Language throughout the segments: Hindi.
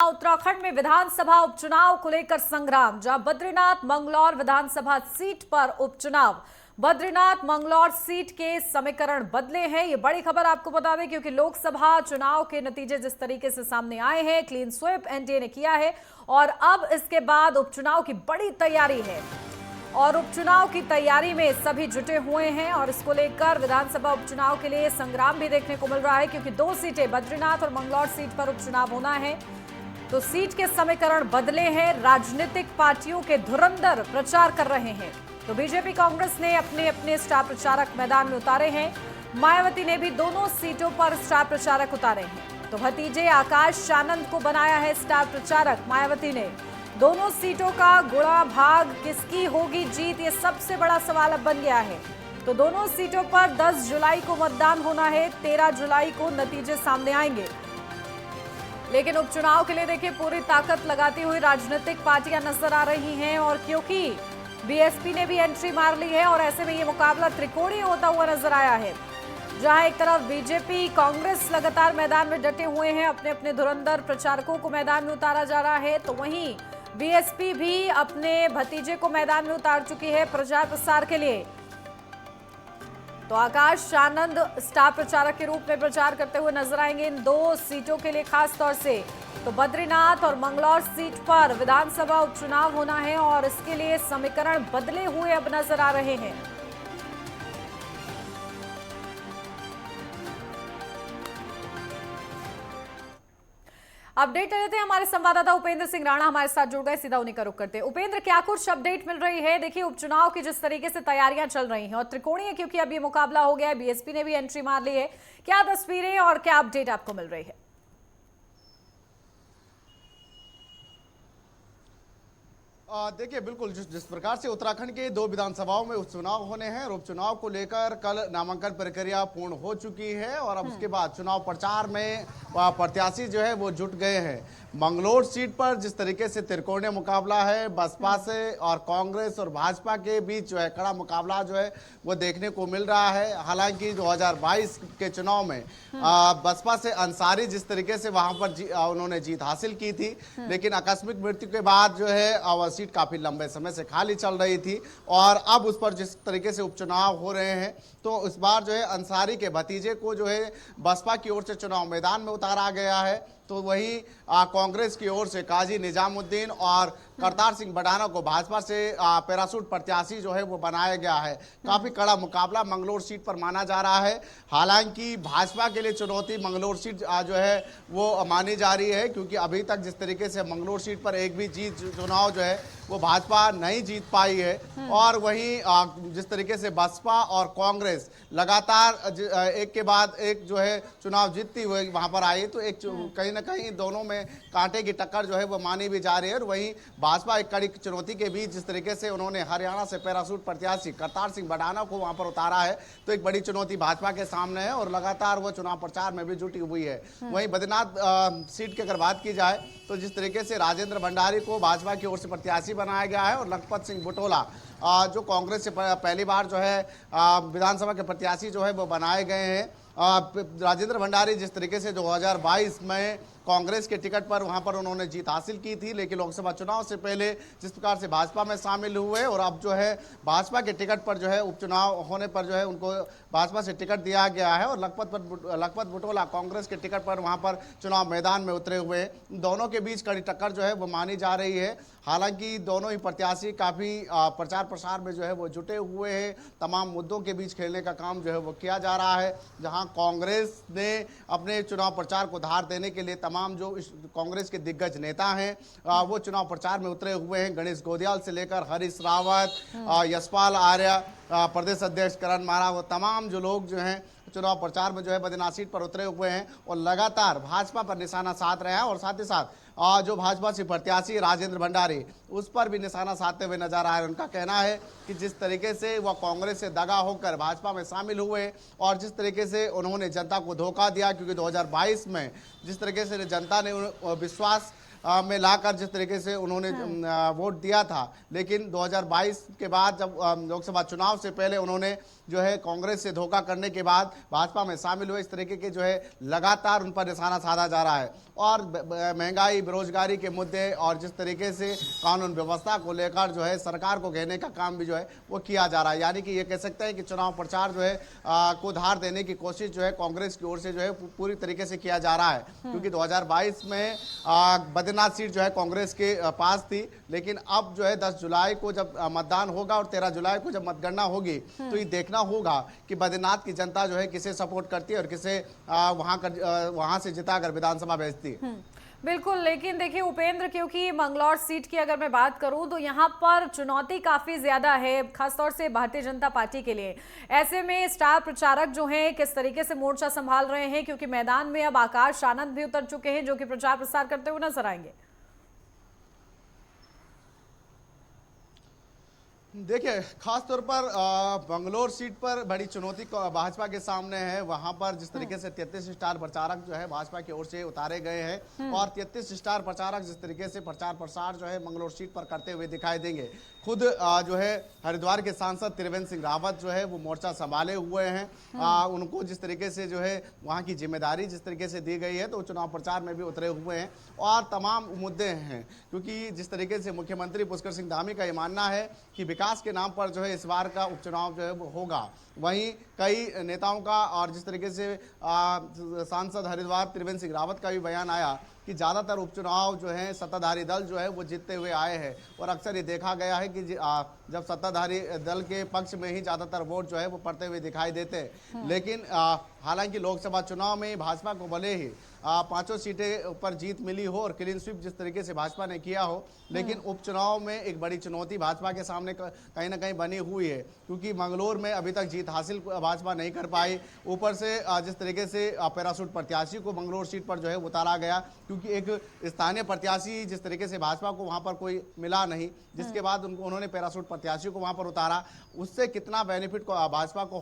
उत्तराखंड में विधानसभा उपचुनाव को लेकर संग्राम। जहां बद्रीनाथ मंगलौर विधानसभा सीट पर उपचुनाव, बद्रीनाथ मंगलौर सीट के समीकरण बदले हैं। ये बड़ी खबर आपको बता दें, क्योंकि लोकसभा चुनाव के नतीजे जिस तरीके से सामने आए हैं, क्लीन स्वीप एनडीए ने किया है और अब इसके बाद उपचुनाव की बड़ी तैयारी है और उपचुनाव की तैयारी में सभी जुटे हुए हैं और इसको लेकर विधानसभा उपचुनाव के लिए संग्राम भी देखने को मिल रहा है, क्योंकि दो सीटें बद्रीनाथ और मंगलौर सीट पर उपचुनाव होना है। तो सीट के समीकरण बदले हैं, राजनीतिक पार्टियों के धुरंधर प्रचार कर रहे हैं। तो बीजेपी कांग्रेस ने अपने अपने स्टार प्रचारक मैदान में उतारे हैं। मायावती ने भी दोनों सीटों पर स्टार प्रचारक उतारे हैं। तो भतीजे आकाश आनंद को बनाया है स्टार प्रचारक मायावती ने। दोनों सीटों का गुणा भाग, किसकी होगी जीत, ये सबसे बड़ा सवाल अब बन गया है। तो दोनों सीटों पर 10 जुलाई को मतदान होना है, 13 जुलाई को नतीजे सामने आएंगे। लेकिन उपचुनाव के लिए देखिए पूरी ताकत लगाती हुई राजनीतिक पार्टियां नजर आ रही हैं और क्योंकि बीएसपी ने भी एंट्री मार ली है और ऐसे में ये मुकाबला त्रिकोणीय होता हुआ नजर आया है, जहां एक तरफ बीजेपी कांग्रेस लगातार मैदान में डटे हुए हैं, अपने अपने धुरंधर प्रचारकों को मैदान में उतारा जा रहा है, तो वहीं बीएसपी भी अपने भतीजे को मैदान में उतार चुकी है प्रचार प्रसार के लिए। तो आकाश आनंद स्टार प्रचारक के रूप में प्रचार करते हुए नजर आएंगे इन दो सीटों के लिए खास तौर से। तो बद्रीनाथ और मंगलौर सीट पर विधानसभा उपचुनाव होना है और इसके लिए समीकरण बदले हुए अब नजर आ रहे हैं। अपडेट लेते हैं, हमारे संवाददाता उपेंद्र सिंह राणा हमारे साथ जुड़ गए, सीधा उन्हीं का रुख करते हैं। उपेंद्र, क्या कुछ अपडेट मिल रही है? देखिए उपचुनाव की जिस तरीके से तैयारियां चल रही हैं और त्रिकोणीय क्योंकि अब ये मुकाबला हो गया है, बीएसपी ने भी एंट्री मार ली है, क्या तस्वीरें और क्या अपडेट आपको मिल रही है? देखिए बिल्कुल जिस प्रकार से उत्तराखंड के दो विधानसभाओं में उपचुनाव होने हैं और उपचुनाव को लेकर कल नामांकन प्रक्रिया पूर्ण हो चुकी है और अब उसके बाद चुनाव प्रचार में प्रत्याशी जो है वो जुट गए हैं। मंगलौर सीट पर जिस तरीके से त्रिकोणीय मुकाबला है, बसपा से और कांग्रेस और भाजपा के बीच जो है कड़ा मुकाबला जो है वो देखने को मिल रहा है। हालांकि 2022 के चुनाव में बसपा से अंसारी जिस तरीके से वहां पर उन्होंने जीत हासिल की थी, लेकिन आकस्मिक मृत्यु के बाद जो है सीट काफी लंबे समय से खाली चल रही थी और अब उस पर जिस तरीके से उपचुनाव हो रहे हैं तो इस बार जो है अंसारी के भतीजे को जो है बसपा की ओर से चुनाव मैदान में उतारा गया है। तो वही कांग्रेस की ओर से काजी निजामुद्दीन और करतार सिंह बडाना को भाजपा से पैरासूट प्रत्याशी जो है वो बनाया गया है। काफी कड़ा मुकाबला मंगलौर सीट पर माना जा रहा है। हालांकि भाजपा के लिए चुनौती मंगलौर सीट जो है वो मानी जा रही है, क्योंकि अभी तक जिस तरीके से मंगलौर सीट पर एक भी चुनाव जो है वो भाजपा नहीं जीत पाई है और वहीं जिस तरीके से बसपा और कांग्रेस लगातार एक के बाद एक जो है चुनाव जीतती हुई वहां पर आई, तो एक कहीं ना कहीं दोनों में कांटे की टक्कर जो है वो मानी भी जा रही है। और वहीं भाजपा एक कड़ी चुनौती के बीच जिस तरीके से उन्होंने हरियाणा से पैरासूट प्रत्याशी करतार सिंह बडाना को वहां पर उतारा है, तो एक बड़ी चुनौती भाजपा के सामने है और लगातार वो चुनाव प्रचार में भी जुटी हुई है। वहीं बद्रीनाथ सीट की अगर बात की जाए तो जिस तरीके से राजेंद्र भंडारी को भाजपा की ओर से प्रत्याशी बनाया गया है और लखपत सिंह बुटोला जो कांग्रेस से पहली बार जो है विधानसभा के प्रत्याशी जो है वो बनाए गए हैं। राजेंद्र भंडारी जिस तरीके से 2022 में कांग्रेस के टिकट पर वहां पर उन्होंने जीत हासिल की थी, लेकिन लोकसभा चुनाव से पहले जिस प्रकार से भाजपा में शामिल हुए और अब जो है भाजपा के टिकट पर जो है उपचुनाव होने पर जो है उनको भाजपा से टिकट दिया गया है और लखपत बुटोला कांग्रेस के टिकट पर वहां पर चुनाव मैदान में उतरे हुए हैं। दोनों के बीच कड़ी टक्कर जो है वो मानी जा रही है। हालांकि दोनों ही प्रत्याशी काफी प्रचार प्रसार में जो है वो जुटे हुए हैं। तमाम मुद्दों के बीच खेलने का काम जो है वो किया जा रहा है। जहां कांग्रेस ने अपने चुनाव प्रचार को धार देने के लिए तमाम जो कांग्रेस के दिग्गज नेता हैं वो चुनाव प्रचार में उतरे हुए हैं। गणेश गोदियाल से लेकर हरीश रावत, यशपाल आर्य, प्रदेश अध्यक्ष करण मारा, वो तमाम जो लोग जो हैं चुनाव प्रचार में जो है बद्रीनाथ सीट पर उतरे हुए हैं और लगातार भाजपा पर निशाना साध रहे हैं और साथ ही साथ जो भाजपा से प्रत्याशी राजेंद्र भंडारी उस पर भी निशाना साधते हुए नजर आ रहे हैं। उनका कहना है कि जिस तरीके से वह कांग्रेस से दगा होकर भाजपा में शामिल हुए और जिस तरीके से उन्होंने जनता को धोखा दिया, क्योंकि 2022 में जिस तरीके से जनता ने विश्वास में लाकर जिस तरीके से उन्होंने वोट दिया था, लेकिन 2022 के बाद जब लोकसभा चुनाव से पहले उन्होंने जो है कांग्रेस से धोखा करने के बाद भाजपा में शामिल हुए, इस तरीके के जो है लगातार उन पर निशाना साधा जा रहा है। और महंगाई, बेरोजगारी के मुद्दे और जिस तरीके से कानून व्यवस्था को लेकर जो है सरकार को घेरने का काम भी जो है वो किया जा रहा है। यानी कि ये कह सकते हैं कि चुनाव प्रचार जो है को धार देने की कोशिश जो है कांग्रेस की ओर से जो है पूरी तरीके से किया जा रहा है। क्योंकि 2022 में बद्रीनाथ सीट जो है कांग्रेस के पास थी, लेकिन अब जो है 10 जुलाई को जब मतदान होगा और 13 जुलाई को जब मतगणना होगी तो ये देखना होगा कि बद्रीनाथ की जनता जो है किसे सपोर्ट करती है और किसे वहां से जिताकर विधानसभा भेजती है। बिल्कुल, लेकिन देखिए उपेंद्र, क्योंकि मंगलौर सीट की अगर मैं बात करूं तो यहां पर चुनौती काफी ज्यादा है, खासतौर से भारतीय जनता पार्टी के लिए। ऐसे में स्टार प्रचारक जो हैं किस तरीके से मोर्चा संभाल रहे हैं, क्योंकि मैदान में अब आकाश आनंद भी उतर चुके हैं जो कि प्रचार प्रसार करते हुए नजर आएंगे। देखिए, खास तौर पर बंगलोर सीट पर बड़ी चुनौती भाजपा के सामने है। वहां पर जिस तरीके से 33 स्टार प्रचारक जो है भाजपा की ओर से उतारे गए हैं और 33 स्टार प्रचारक जिस तरीके से प्रचार प्रसार जो है मंगलोर सीट पर करते हुए दिखाई देंगे। खुद जो है हरिद्वार के सांसद त्रिवेंद्र सिंह रावत जो है वो मोर्चा संभाले हुए हैं। उनको जिस तरीके से जो है वहां की जिम्मेदारी जिस तरीके से दी गई है तो चुनाव प्रचार में भी उतरे हुए हैं और तमाम मुद्दे हैं। क्योंकि जिस तरीके से मुख्यमंत्री पुष्कर सिंह धामी का ये मानना है कि विकास के नाम पर जो है इस बार का उपचुनाव जो है वो होगा। वहीं कई नेताओं का और जिस तरीके से सांसद हरिद्वार त्रिवेंद्र सिंह रावत का भी बयान आया कि ज़्यादातर उपचुनाव जो है सत्ताधारी दल जो है वो जीतते हुए आए हैं और अक्सर ये देखा गया है कि जब सत्ताधारी दल के पक्ष में ही ज़्यादातर वोट जो है वो पड़ते हुए दिखाई देते हैं। लेकिन हालांकि लोकसभा चुनाव में भाजपा को भले ही 5 सीटें पर जीत मिली हो और क्लीन स्वीप जिस तरीके से भाजपा ने किया हो, लेकिन उपचुनाव में एक बड़ी चुनौती भाजपा के सामने कहीं ना कहीं बनी हुई है। क्योंकि मंगलौर में अभी तक जीत हासिल भाजपा नहीं कर पाई। ऊपर से जिस तरीके से पैराशूट प्रत्याशी को मंगलौर सीट पर जो है उतारा गया, क्योंकि एक स्थानीय प्रत्याशी जिस तरीके से भाजपा को वहां पर कोई मिला नहीं, जिसके बाद उन्होंने पैराशूट प्रत्याशी को वहां पर उतारा। उससे कितना बेनिफिट को भाजपा को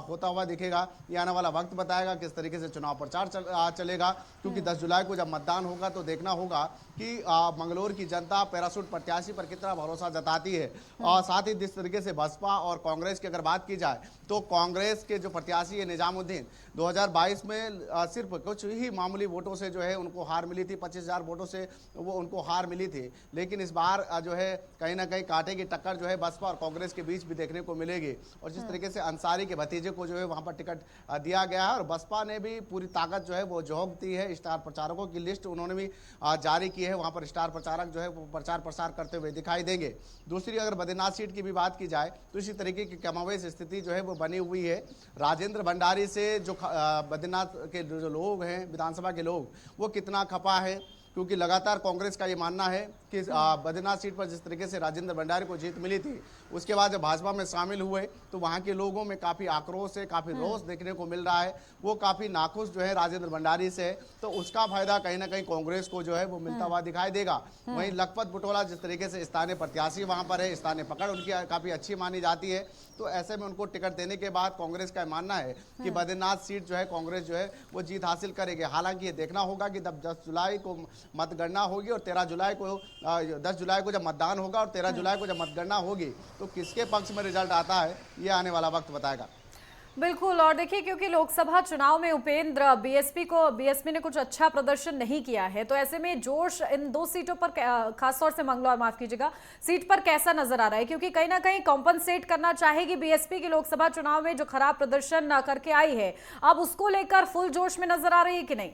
होता हुआ दिखेगा ये आने वाला वक्त बताएगा। किस तरीके से चुनाव प्रचार चलेगा, क्योंकि 10 जुलाई को जब मतदान होगा तो देखना होगा कि मंगलौर की जनता पैराशूट प्रत्याशी पर कितना भरोसा जताती है। और साथ ही जिस तरीके से बसपा और कांग्रेस की अगर बात की जाए तो कांग्रेस के जो प्रत्याशी है निजामुद्दीन 2022 में सिर्फ कुछ ही मामूली वोटों से जो है उनको हार मिली थी, 25,000 वोटों से वो उनको हार मिली थी। लेकिन इस बार जो है कहीं ना कहीं कांटे की टक्कर जो है बसपा और कांग्रेस के बीच भी देखने को मिलेगी। और जिस तरीके से अंसारी के भतीजे को जो है वहां पर टिकट दिया गया है और बसपा ने भी पूरी ताकत जो है वो झोंक दी है। स्टार प्रचारकों की लिस्ट उन्होंने भी जारी की है, वहां पर स्टार प्रचारक जो है वो प्रचार प्रसार करते हुए दिखाई देंगे। दूसरी अगर बद्रीनाथ सीट की भी बात की जाए तो इसी तरीके की कमावेश स्थिति जो है वो बनी हुई है। राजेंद्र भंडारी से जो बद्रीनाथ के जो लोग हैं, विधानसभा के लोग, वो कितना खपा है, क्योंकि लगातार कांग्रेस का ये मानना है कि बद्रीनाथ सीट पर जिस तरीके से राजेंद्र भंडारी को जीत मिली थी, उसके बाद जब भाजपा में शामिल हुए तो वहां के लोगों में काफी आक्रोश है, काफी रोष देखने को मिल रहा है। वो काफी नाखुश जो है राजेंद्र भंडारी से, तो उसका फायदा कहीं ना कहीं कांग्रेस को जो है वो मिलता हुआ दिखाई देगा। वहीं लखपत बुटोला जिस तरीके से स्थानीय प्रत्याशी वहां पर है, स्थानीय पकड़ उनकी काफी अच्छी मानी जाती है, तो ऐसे में उनको टिकट देने के बाद कांग्रेस का मानना है कि बद्रीनाथ सीट जो है कांग्रेस जो है वो जीत हासिल करेगी। हालांकि ये देखना होगा कि जब 10 जुलाई को मतगणना होगी और 13 जुलाई को 10 जुलाई को जब मतदान होगा और 13 जुलाई को जब मतगणना होगी तो किसके पक्ष में रिजल्ट आता है ये आने वाला वक्त बताएगा। बिल्कुल, और देखिए क्योंकि लोकसभा चुनाव में उपेंद्र बीएसपी ने कुछ अच्छा प्रदर्शन नहीं किया है, तो ऐसे में जोश इन 2 सीटों पर खासतौर से मंगलौर, माफ कीजिएगा, सीट पर कैसा नजर आ रहा है? क्योंकि कहीं ना कहीं कॉम्पनसेट करना चाहेगी बीएसपी की लोकसभा चुनाव में जो खराब प्रदर्शन करके आई है, अब उसको लेकर फुल जोश में नजर आ रही है कि नहीं?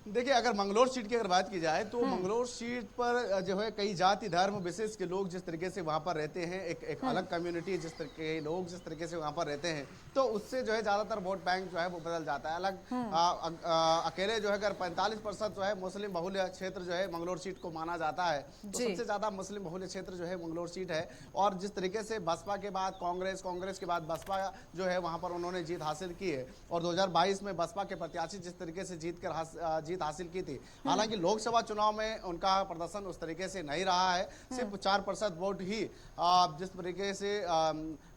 देखिए, अगर मंगलौर सीट की अगर बात की जाए तो मंगलौर सीट पर जो है कई जाति धर्म विशेष के लोग जिस तरीके से वहां पर रहते हैं, एक अलग कम्युनिटी जिस तरह के लोग जिस तरीके से वहां पर रहते हैं, तो उससे जो है ज्यादातर वोट बैंक जो है वो बदल जाता है। अकेले जो है अगर 45% जो है मुस्लिम बहुल्य क्षेत्र जो है मंगलौर सीट को माना जाता है, तो सबसे ज्यादा मुस्लिम बहुल्य क्षेत्र जो है मंगलौर सीट है। और जिस तरीके से बसपा के बाद कांग्रेस के बाद बसपा जो है वहां पर उन्होंने जीत हासिल की है और 2022 में बसपा के प्रत्याशी जिस तरीके से जीत हासिल की थी। हालांकि लोकसभा चुनाव में उनका प्रदर्शन उस तरीके से नहीं रहा है, सिर्फ 4% वोट ही जिस तरीके से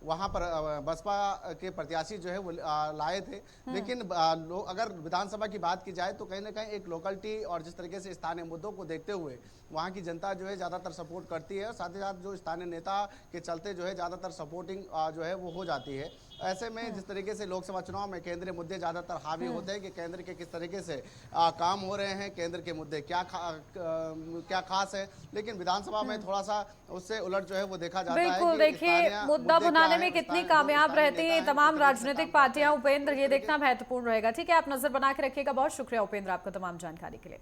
वहां पर बसपा के प्रत्याशी जो है वो लाए थे। लेकिन अगर विधानसभा की बात की जाए तो कहीं ना कहीं एक लोकलिटी और जिस तरीके से स्थानीय मुद्दों को देखते हुए वहाँ की जनता जो है ज़्यादातर सपोर्ट करती है, और साथ ही साथ जो स्थानीय नेता के चलते जो है ज़्यादातर सपोर्टिंग जो है वो हो जाती है। ऐसे में जिस तरीके से लोकसभा चुनाव में केंद्रीय मुद्दे ज़्यादातर हावी होते हैं कि केंद्र के किस तरीके से काम हो रहे हैं, केंद्र के मुद्दे क्या खास है, लेकिन विधानसभा में थोड़ा सा उससे उलट जो है वो देखा जाता है। बिल्कुल, देखिए मुद्दा बनाने में कितनी कामयाब रहती है तमाम राजनीतिक पार्टियां, उपेंद्र, ये देखना महत्वपूर्ण रहेगा। ठीक है, आप नजर बना के रखिएगा। बहुत शुक्रिया उपेंद्र आपका तमाम जानकारी के लिए।